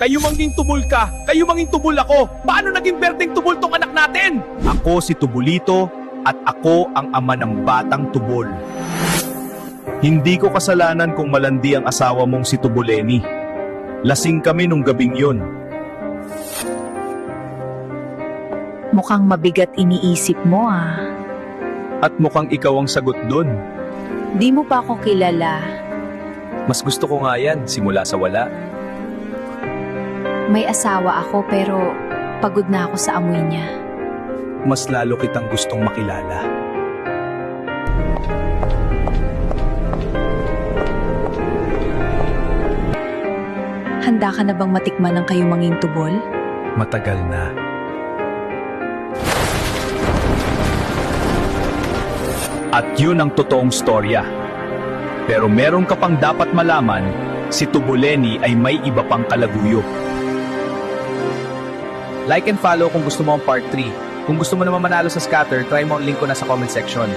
Kayo manging tubol ka, kayo manging tubol ako. Paano naging berdeng tubol tong anak natin? Ako si Tubulito at ako ang ama ng batang tubol. Hindi ko kasalanan kung malandi ang asawa mong si Tubuleni. Lasing kami nung gabing yun. Mukhang mabigat iniisip mo ah. At mukhang ikaw ang sagot dun. Di mo pa ako kilala. Mas gusto ko nga yan, simula sa wala. May asawa ako pero pagod na ako sa amoy niya. Mas lalo kitang gustong makilala. Handa ka na bang matikman ng kayo manging tubol? Matagal na. At yun ang totoong storya. Pero meron ka pang dapat malaman, si Tubuleni ay may iba pang kalaguyo. Like and follow kung gusto mo ang part 3. Kung gusto mo naman manalo sa scatter, try mo ang link ko na sa comment section.